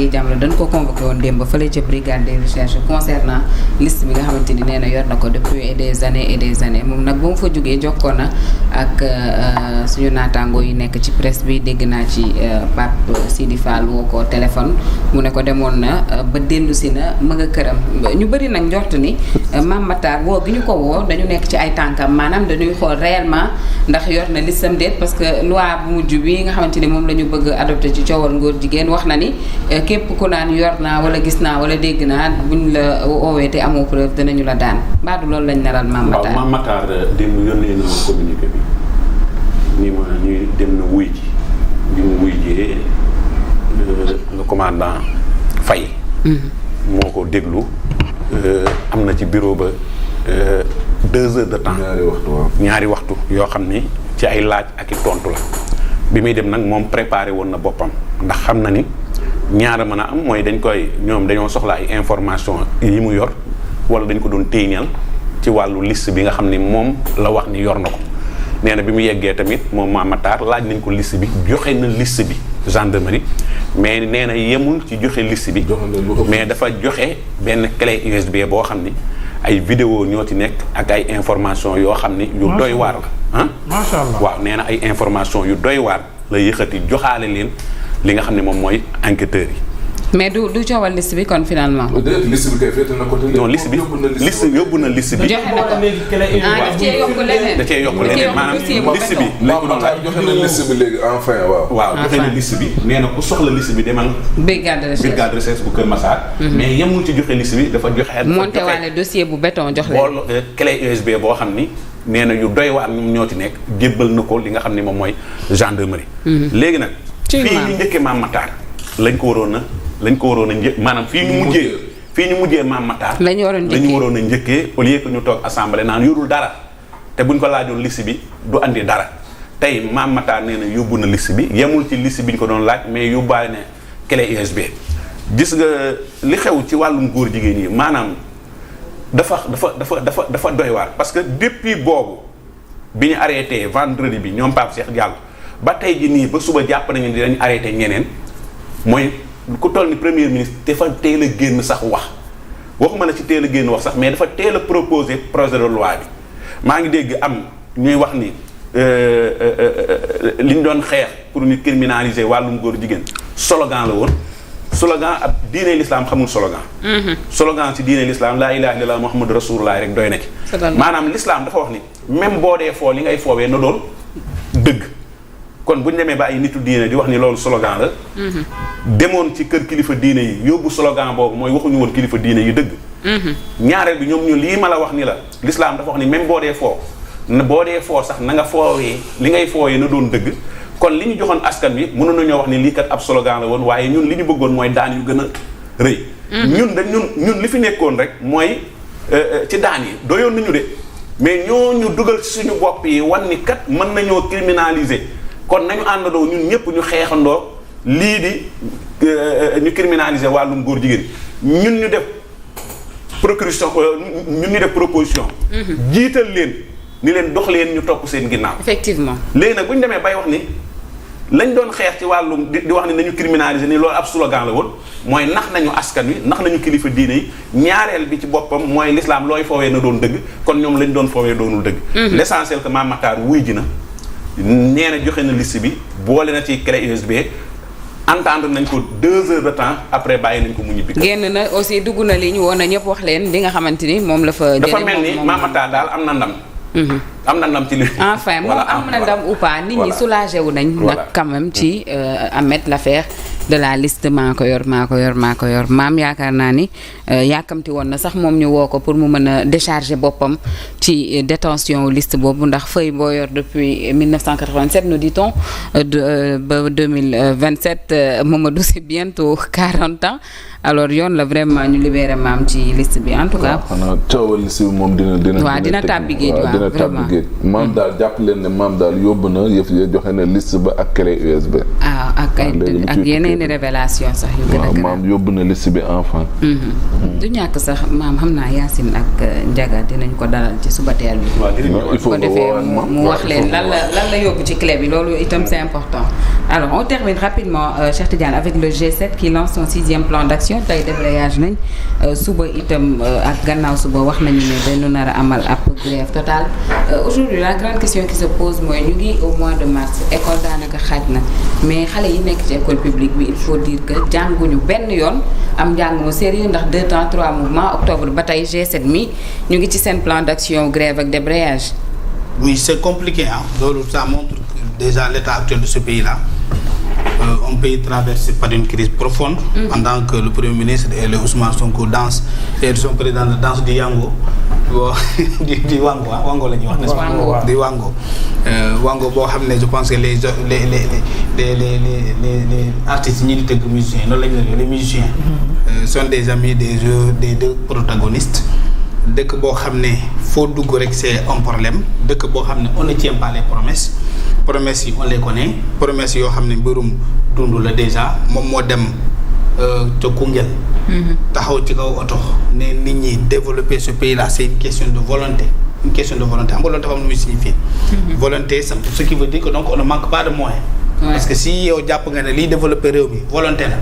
Guèye Jamra dañ ko convoqué woon démb fële ca brigade de recherche concernant liste bi nga xamante ni nee na yor na ko depuis des années et des années moom nag ba mu fa jógee jokkoo na ak suñu naataangoo yi nekk ci presse bi dégg naa ci Pape Sidi Fall woo ko téléphone mu ne ko demoon na ba dellu si na ma nga këram ñu bëri nag njort ni Mame Matar woo gi ñu ko woo dañu nekk ci ay tànkam maanaam dañuy xool réellement ndax yor na listam déet parce que loi bu mujj bi nga xamante ni moom la ñu bëgg adopté ci coowal ngóor jigéen wax na ni képp ku naan yor naa wala gis naa wala dégg naa buñ la woowee te amoo preuve dinañu la daan mbaadu loolu lañ naral Mame Matar. waaw Mame Matar démb yónnee na communiqué bi ni ma ñuy dem na wuy ji bi mu wuy jee le commandant Faye moo ko déglu am na ci bureau ba 2 heures de temps ñaari waxtu yoo xam ni ci ay laaj ak i tontu la bi muy dem nag moom préparé woon na boppam ndax xam na ni ñaara mën a am mooy ñoom dañoo soxla ay information yi mu yor wala dañ ko doon téeñal ci wàllu liste bi nga xam ni moom la wax ni yor na ko nee na bi mu yeggee tamit moom Mame Matar laaj nañ ko liste bi joxe na liste bi gendarmerie mais nee na yemul ci joxe liste bi mais dafa joxe benn clé USB boo xam ni ay vidéo ñoo ci nekk ak ay information yoo xam ni yu doy waar la ah macha allah waaw nee na ay information yu doy waar la yëkkati joxaale leen li nga xam ne moom mooy enquêteurs yi. mais du coowal liste bi kon finalement. liste bi kay féete na ko. non liste bi yóbbu na liste bi. joxe na ko da cee yokk leneen. da cee yokk leneen maanaam liste bi. Mame Matar joxe na liste bi léegi enfin waaw. waaw joxe na liste bi nee na ku soxla liste bi demal. brigade de recherche bu Kër Massar. mais yemul ci joxe liste bi dafa joxe. monté waale dossier bu béton jox leen. bool clé USB boo xam ni nee na yu doy waar ñoo ci nekk jébbal na ko li nga xam ni moom mooy gendarmerie. léegi nag. fii ñu njëkkee Mame Matar lañ ko waroon a maanaam fii ñu mujjee Mame Matar la ñu waroon a njëkkee au lieu que ñu toog assemblée naan yorul dara te buñ ko laajoon liste bi du andi dara tey Mame Matar nee na yóbbu na liste bi yemul ci liste bi ñu ko doon laaj mais yóbbaale ne clé USB gis nga li xew ci wàllum góor jigéen yi maanaam dafa doy waar parce que depuis boobu bi ñu arrêté vendredi bi ñoom Pape Cheikh Diallo ba tey ji nii ba suba jàpp nañu ne dinañ arrêté ñeneen mooy ku toll ni premier ministre dafa teel a génn sax waxuma la ci teel a génn wax sax mais dafa teel a proposé projet de loi bi maa ngi dégg am ñuy wax ni li ñu doon xeex pour ñu criminaliser wàllum góor jigéen slogan la woon slogan ab diine l'islam xamul slogan. slogan ci diine l'islam laa ilaha illallah muhammadu rasulullah rek doy na ci. maanaam l'islam dafa wax ni même boo dee foo li ngay foowee na doon dëgg. kon bu ñu demee ba ay nitu diine di wax ni loolu slogan la. demoon ci kër kilifa diine yi yóbbu slogan boobu mooy waxuñu woon kilifa diine yi dëgg. ñaareel bi ñoom ñu lii ma la wax ni la l'islam dafa wax ni même boo dee foo sax na nga foowee li ngay foowee na doon dëgg. kon li ñu joxoon askan wi mënoon nañoo wax ni lii kat ab slogan la woon waaye ñun li ñu bëggoon mooy daan yu gën a rëy. ñun li fi nekkoon rek mooy ci daan yi doyoon nañu de mais ñooñu dugal ci suñu bopp yi wan ni kat mën nañoo criminaliser. kon nañu àndandoo ñun ñëpp ñu xeexandoo lii di ñu criminaliser wàllum góor jigéen ñun ñu def proposition jiital leen ni leen dox leen ñu topp seen ginnaaw. effectivement léegi nag bu ñu demee bay wax ni lañ doon xeex ci wàllum di wax ni nañu criminaliser ni loolu ab slogan la woon mooy nax nañu askan wi nax nañu kilifa diine yi ñaareel bi ci boppam mooy l'islam looy foowee na doon dëgg kon ñoom lañ doon foowee doonul dëgg. l'essentiel que Mame Matar wuy ji na. nee na joxe na liste bi boole na ci clé USB entendre nañ ko 2 heures de temps après bàyyi nañ ko mu ñibbi. génn na aussi dugg na li ñu woon na ñëpp wax leen li nga xamante ni moom la fa. dafa mel ni Mame Matar daal am na ndam. am na ndam ci li. enfin moom am na ndam ou pas nit ñi soulagé wu nañ. nag quand même ci Ahmed l'affaire de la liste maa ko yor maam yaakaar naa ni yàkkamti woon na sax moom ñu woo ko pour mu mën a décharger boppam ci détention liste boobu ndax feuille boo yor depuis 1987 nous dit-on ba 2027 Mamadou c'est bientôt 40 ans alors yoon la vraiment ñu libéré maam ci liste bi en tout cas. xanaa coowal liste bi moom dina waaw dina tàbbi géej waaw vraiment géej maam daal jàpp leen ne maam daal yóbbu na yëf ya joxe na liste ba ak clé USB. ak yeneen i révélation sax yu gën a waaw maam yóbbu na liste bi enfant. du ñàkk sax maam xam naa Yacine ak Ndiaga dinañ ko dalal ci suba teel bi. il faut ko defee mu wax leen lan la yóbbu ci clé bi loolu itam c'est important. alors on termine rapidement Cheikh Tidiane avec le G7 qui lance son 6e plan d'action tey débrayage nañ suba itam ak gannaaw suba wax nañu ne dañu nar a amal ab grève totale. Aujourd'hui la grande question qui se pose mooy ñu ngi au mois de mars école daanaka xaaj na mais xale yi nekk ci école publique bi il faut dire que jànguñu benn yoon am njàng mu sérieux ndax 2 temps 3 mouvements octobre ba tey G7 mi ñu ngi ci seen plan d'action grève ak débrayage. Oui, c'est compliqué hein. Donc, ça montre déjà l'état actuel de ce pays-là. Un pays traversé par une crise profonde. Pendant que le Premier ministre et le Ousmane Sonko dansent, et son président danse du Yango. du Wango, Wango la ñuy wax, n'est-ce pas? Du Wango. Wango boo xam ne je pense que les artistes ñi di tëgg musiciens noonu la ñu les musiciens sont des amis des deux protagonistes. dëkk boo xam ne foo dugg rek c'est un problème dëkk boo xam ne on ne tient pas les promesses yi on les connaît promesses yoo xam ne mbirum dund la déjà moom moo dem ca Koungheul taxaw ci kaw oto ne nit ñi développer ce pays là c'est une question de volonté xam nga loolu dafa am lu muy signifier volonté ce qui veut dire que donc on ne manque pas de moyens parce que si yow jàpp nga ne liy développer réew mi volonté la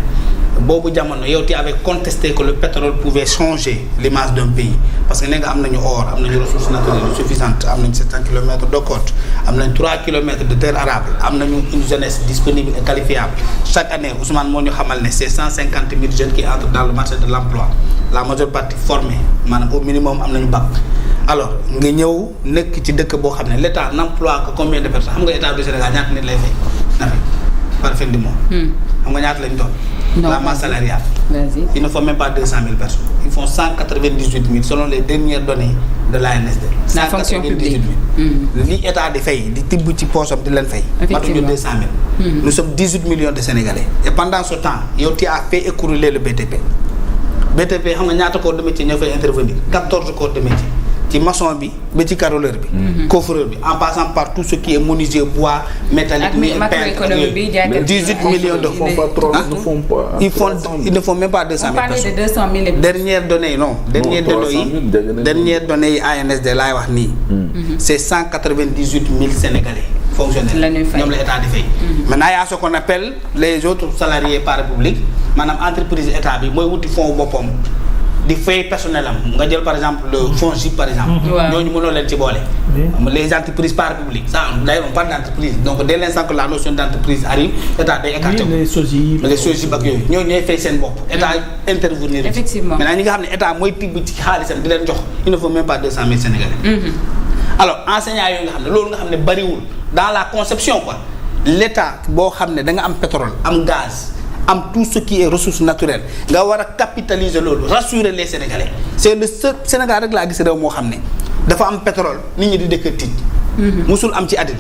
boobu jamono yow tu avais contesté que le pétrole pouvait changer l'image d'un pays parce que nee nga am nañu or am nañu ressources naturelles suffisantes am nañu 700 kilomètres de côte am nañu 3 kilomètres de terre arable am nañu une jeunesse disponible et qualifiable chaque année Ousmane moo ñu xamal ne c'est 150 000 jeunes qui entrent dans le marché de l'emploi la majeure partie formée maanaam au minimum am nañu bac alors nga ñëw nekk ci dëkk boo xam ne l'État n'emploie que combien de personnes xam nga État du Sénégal ñaata nit lay fay na fi par fin du mois xam nga ñaata lañ doon la masse salariale. Vas-y. Il ne faut même pas 200 000 personnes. Ils font 198 000 selon les dernières données de l'ANSD. La fonction publique. Li état di fay di tibb ci poosam di leen fay. matuñu 200 000. Nous sommes 18 millions de Sénégalais. Et pendant ce temps yow tu as fait écrouler le BTP. BTP xam nga ñaata corps de métier ñoo fay intervenir 14 corps de métier. ci maçon bi ba ci carreleur bi coffreur bi en passant par tout ce qui est menuisier bois métallique macroéconomie bi 18 millions de fonds ils ne font même pas 200 000 personnes. On parlait de 200 000 dernière donnée non dernière donnée yi ANSD laay wax nii c'est 198 000 Sénégalais fonctionnaires ñoom la état di fay maintenant y a ce qu'on appelle les autres salariés parapublics maanaam entreprise état bi mooy wuti fonds boppam di fay personnel am nga jël par exemple le FONGIP par exemple ñooñu mënoo leen ci boole les entreprises parapubliques ça d'ailleurs on parle d'entreprise donc dès l'instant que la notion d'entreprise arrive état day écarté les SOGIP ak yooyu ñooñu ñooy fay seen bopp état intervenir effectivement maintenant ñi nga xam ne état mooy tibb ci xaalisam di leen jox il ne faut même pas 200 000 Sénégalais alors enseignants yooyu nga xam ne loolu nga xam ne bariwul dans la conception quoi l'état boo xam ne da nga am pétrole am gaz am tout ce qui est ressources naturelles nga war a capitaliser loolu rassurer les Sénégalais c'est le seul Sénégal rek laa gis réew moo xam ne dafa am pétrole nit ñi di dëkk tiit musul am ci àddina